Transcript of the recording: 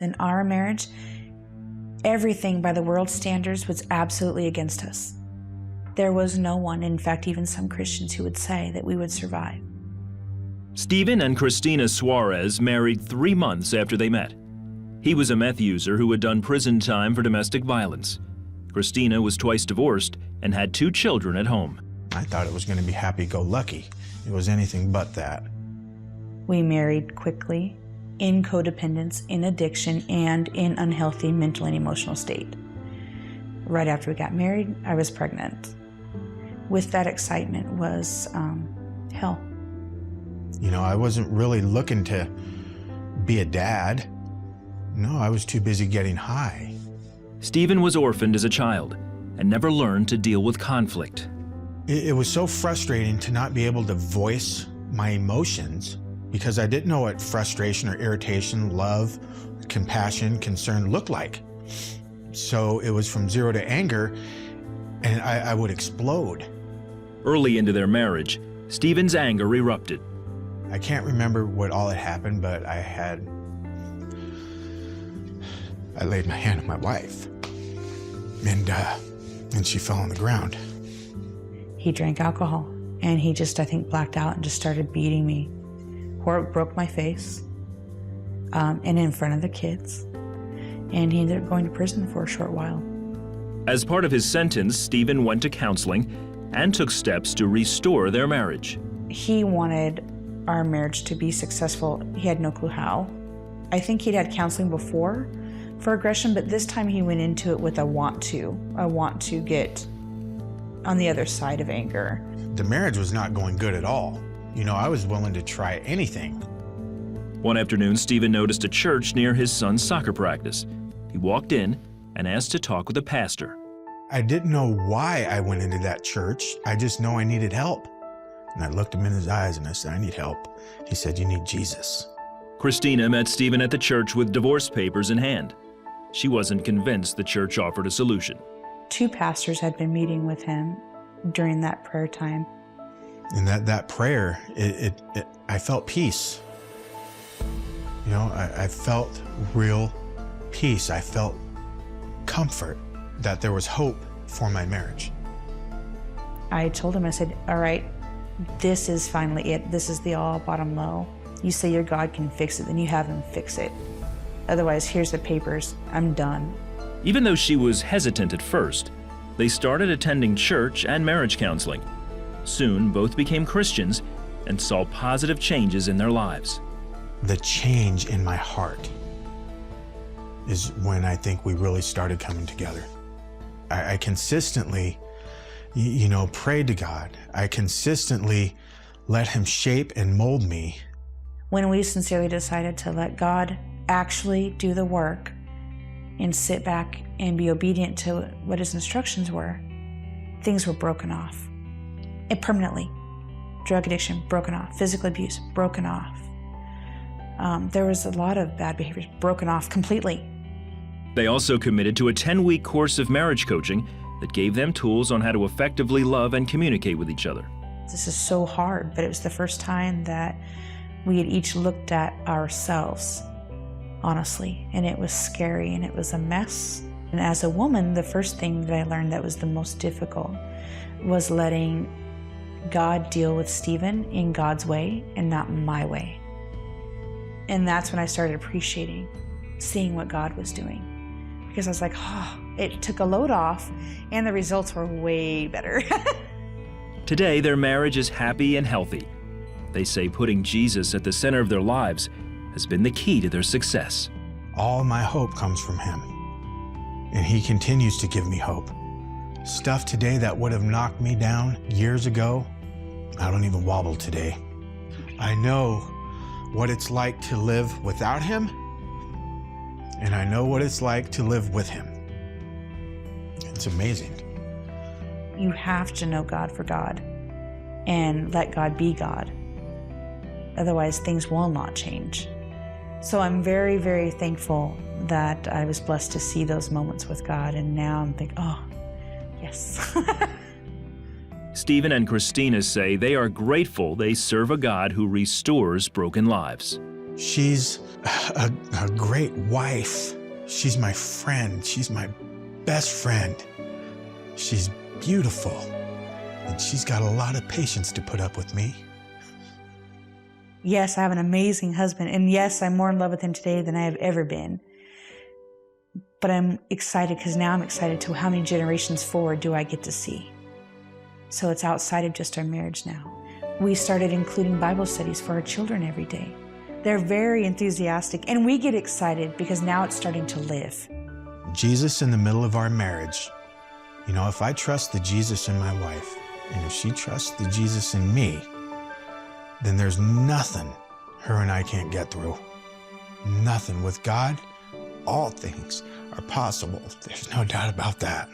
In our marriage, everything by the world's standards was absolutely against us. There was no one, in fact, even some Christians, who would say that we would survive. Stephen and Christina Suarez married 3 months after they met. He was a meth user who had done prison time for domestic violence. Christina was twice divorced and had 2 children at home. I thought it was going to be happy-go-lucky. It was anything but that. We married quickly, in codependence, in addiction, and in unhealthy mental and emotional state. Right after we got married, I was pregnant. With that excitement was hell. You know, I wasn't really looking to be a dad. No, I was too busy getting high. Stephen was orphaned as a child and never learned to deal with conflict. It was so frustrating to not be able to voice my emotions because I didn't know what frustration or irritation, love, compassion, concern looked like. So it was from 0 to anger, and I would explode. Early into their marriage, Stephen's anger erupted. I can't remember what all had happened, but I laid my hand on my wife, and she fell on the ground. He drank alcohol, and he just, I think, blacked out and just started beating me. Broke my face, and in front of the kids. And he ended up going to prison for a short while. As part of his sentence, Stephen went to counseling and took steps to restore their marriage. He wanted our marriage to be successful. He had no clue how. I think he'd had counseling before for aggression, but this time he went into it with a want to get on the other side of anger. The marriage was not going good at all. You know, I was willing to try anything. One afternoon, Stephen noticed a church near his son's soccer practice. He walked in and asked to talk with the pastor. I didn't know why I went into that church. I just know I needed help. And I looked him in his eyes and I said, I need help. He said, you need Jesus. Christina met Stephen at the church with divorce papers in hand. She wasn't convinced the church offered a solution. 2 pastors had been meeting with him during that prayer time. And that prayer, I felt peace. You know, I felt real peace. I felt comfort that there was hope for my marriage. I told him, I said, all right, this is finally it. This is the all bottom low. You say your God can fix it, then you have him fix it. Otherwise, here's the papers. I'm done. Even though she was hesitant at first, they started attending church and marriage counseling. Soon, both became Christians and saw positive changes in their lives. The change in my heart is when I think we really started coming together. I consistently, you know, prayed to God. I consistently let him shape and mold me. When we sincerely decided to let God actually do the work and sit back and be obedient to what his instructions were, things were broken off. And permanently. Drug addiction, broken off. Physical abuse, broken off. There was a lot of bad behaviors, broken off completely. They also committed to a 10-week course of marriage coaching that gave them tools on how to effectively love and communicate with each other. This is so hard, but it was the first time that we had each looked at ourselves, honestly, and it was scary and it was a mess. And as a woman, the first thing that I learned that was the most difficult was letting God deal with Stephen in God's way and not my way. And that's when I started appreciating seeing what God was doing. Because I was like, oh, it took a load off and the results were way better. Today, their marriage is happy and healthy. They say putting Jesus at the center of their lives has been the key to their success. All my hope comes from him. And he continues to give me hope. Stuff today that would have knocked me down years ago, I don't even wobble today. I know what it's like to live without him, and I know what it's like to live with him. It's amazing. You have to know God for God and let God be God. Otherwise, things will not change. So I'm very, very thankful that I was blessed to see those moments with God, and now I'm thinking, oh, yes. Stephen and Christina say they are grateful they serve a God who restores broken lives. She's a great wife. She's my friend. She's my best friend. She's beautiful. And she's got a lot of patience to put up with me. Yes, I have an amazing husband. And yes, I'm more in love with him today than I have ever been. But I'm excited because now I'm excited to how many generations forward do I get to see. So it's outside of just our marriage now. We started including Bible studies for our children every day. They're very enthusiastic, and we get excited because now it's starting to live. Jesus in the middle of our marriage. You know, if I trust the Jesus in my wife, and if she trusts the Jesus in me, then there's nothing her and I can't get through. Nothing. With God, all things are possible. There's no doubt about that.